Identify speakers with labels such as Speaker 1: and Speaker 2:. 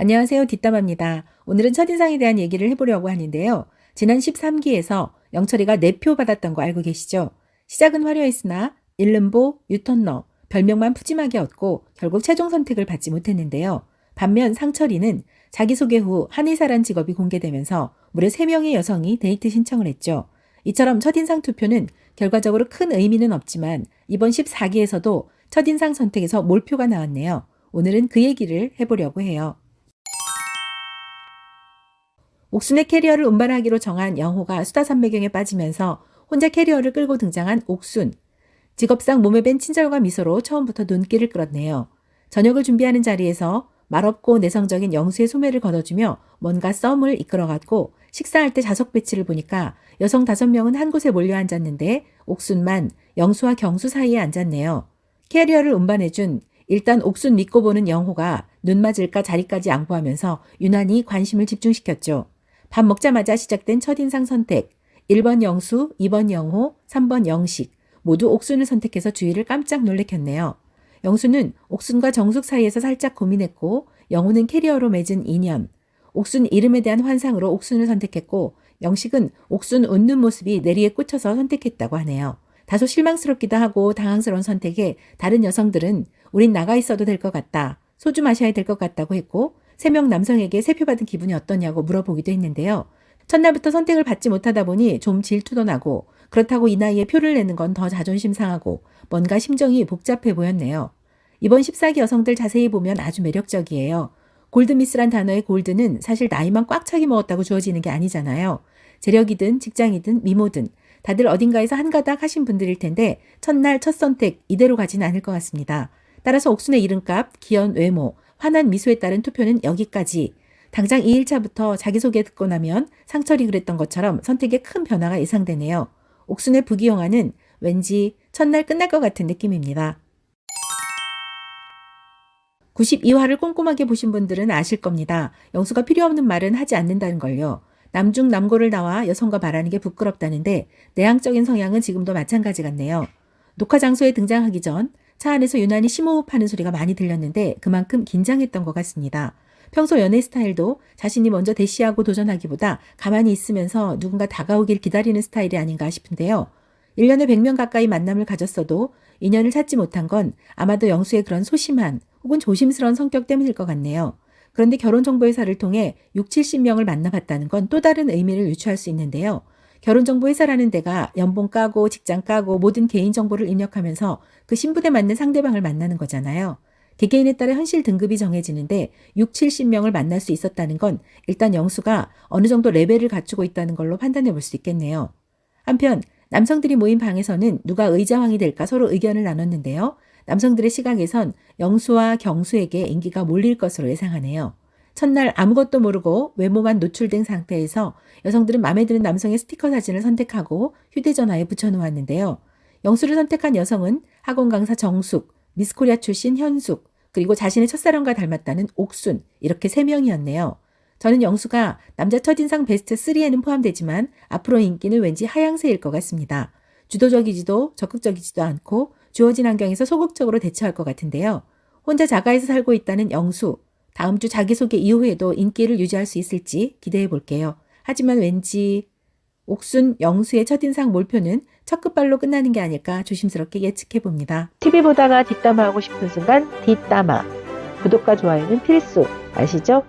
Speaker 1: 안녕하세요. 뒷담화입니다. 오늘은 첫인상에 대한 얘기를 해보려고 하는데요. 지난 13기에서 영철이가 4표 받았던 거 알고 계시죠? 시작은 화려했으나 일름보, 유턴러, 별명만 푸짐하게 얻고 결국 최종 선택을 받지 못했는데요. 반면 상철이는 자기소개 후 한의사란 직업이 공개되면서 무려 3명의 여성이 데이트 신청을 했죠. 이처럼 첫인상 투표는 결과적으로 큰 의미는 없지만 이번 14기에서도 첫인상 선택에서 몰표가 나왔네요. 오늘은 그 얘기를 해보려고 해요. 옥순의 캐리어를 운반하기로 정한 영호가 수다산배경에 빠지면서 혼자 캐리어를 끌고 등장한 옥순. 직업상 몸에 밴 친절과 미소로 처음부터 눈길을 끌었네요. 저녁을 준비하는 자리에서 말없고 내성적인 영수의 소매를 걷어주며 뭔가 썸을 이끌어갔고 식사할 때 좌석 배치를 보니까 여성 5명은 한 곳에 몰려 앉았는데 옥순만 영수와 경수 사이에 앉았네요. 캐리어를 운반해준 일단 옥순 믿고 보는 영호가 눈 맞을까 자리까지 양보하면서 유난히 관심을 집중시켰죠. 밥 먹자마자 시작된 첫인상 선택. 1번 영수, 2번 영호, 3번 영식. 모두 옥순을 선택해서 주위를 깜짝 놀래켰네요. 영수는 옥순과 정숙 사이에서 살짝 고민했고 영호는 캐리어로 맺은 인연. 옥순 이름에 대한 환상으로 옥순을 선택했고 영식은 옥순 웃는 모습이 내리에 꽂혀서 선택했다고 하네요. 다소 실망스럽기도 하고 당황스러운 선택에 다른 여성들은 우린 나가 있어도 될 것 같다. 소주 마셔야 될 것 같다고 했고 3명 남성에게 3표 받은 기분이 어떠냐고 물어보기도 했는데요. 첫날부터 선택을 받지 못하다 보니 좀 질투도 나고 그렇다고 이 나이에 표를 내는 건 더 자존심 상하고 뭔가 심정이 복잡해 보였네요. 이번 14기 여성들 자세히 보면 아주 매력적이에요. 골드미스란 단어의 골드는 사실 나이만 꽉 차게 먹었다고 주어지는 게 아니잖아요. 재력이든 직장이든 미모든 다들 어딘가에서 한 가닥 하신 분들일 텐데 첫날 첫 선택 이대로 가진 않을 것 같습니다. 따라서 옥순의 이름값, 귀여운 외모, 환한 미소에 따른 투표는 여기까지. 당장 2일차부터 자기소개 듣고 나면 상철이 그랬던 것처럼 선택에 큰 변화가 예상되네요. 옥순의 부귀영화는 왠지 첫날 끝날 것 같은 느낌입니다. 92화를 꼼꼼하게 보신 분들은 아실 겁니다. 영수가 필요 없는 말은 하지 않는다는 걸요. 남중 남고를 나와 여성과 말하는 게 부끄럽다는데 내향적인 성향은 지금도 마찬가지 같네요. 녹화 장소에 등장하기 전 차 안에서 유난히 심호흡하는 소리가 많이 들렸는데 그만큼 긴장했던 것 같습니다. 평소 연애 스타일도 자신이 먼저 대시하고 도전하기보다 가만히 있으면서 누군가 다가오길 기다리는 스타일이 아닌가 싶은데요. 1년에 100명 가까이 만남을 가졌어도 인연을 찾지 못한 건 아마도 영수의 그런 소심한 혹은 조심스러운 성격 때문일 것 같네요. 그런데 결혼정보회사를 통해 6, 70명을 만나봤다는 건 또 다른 의미를 유추할 수 있는데요. 결혼정보회사라는 데가 연봉 까고 직장 까고 모든 개인정보를 입력하면서 그 신분에 맞는 상대방을 만나는 거잖아요. 개개인에 따라 현실 등급이 정해지는데 6, 70명을 만날 수 있었다는 건 일단 영수가 어느 정도 레벨을 갖추고 있다는 걸로 판단해 볼 수 있겠네요. 한편 남성들이 모인 방에서는 누가 의자왕이 될까 서로 의견을 나눴는데요. 남성들의 시각에선 영수와 경수에게 인기가 몰릴 것으로 예상하네요. 첫날 아무것도 모르고 외모만 노출된 상태에서 여성들은 마음에 드는 남성의 스티커 사진을 선택하고 휴대전화에 붙여놓았는데요. 영수를 선택한 여성은 학원 강사 정숙, 미스코리아 출신 현숙, 그리고 자신의 첫사랑과 닮았다는 옥순, 이렇게 3명이었네요. 저는 영수가 남자 첫인상 베스트 3에는 포함되지만 앞으로 인기는 왠지 하향세일 것 같습니다. 주도적이지도 적극적이지도 않고 주어진 환경에서 소극적으로 대처할 것 같은데요. 혼자 자가에서 살고 있다는 영수, 다음 주 자기소개 이후에도 인기를 유지할 수 있을지 기대해 볼게요. 하지만 왠지 옥순, 영수의 첫인상 몰표는 첫 끝발로 끝나는 게 아닐까 조심스럽게 예측해 봅니다. TV 보다가 뒷담화하고 싶은 순간 뒷담화. 구독과 좋아요는 필수. 아시죠?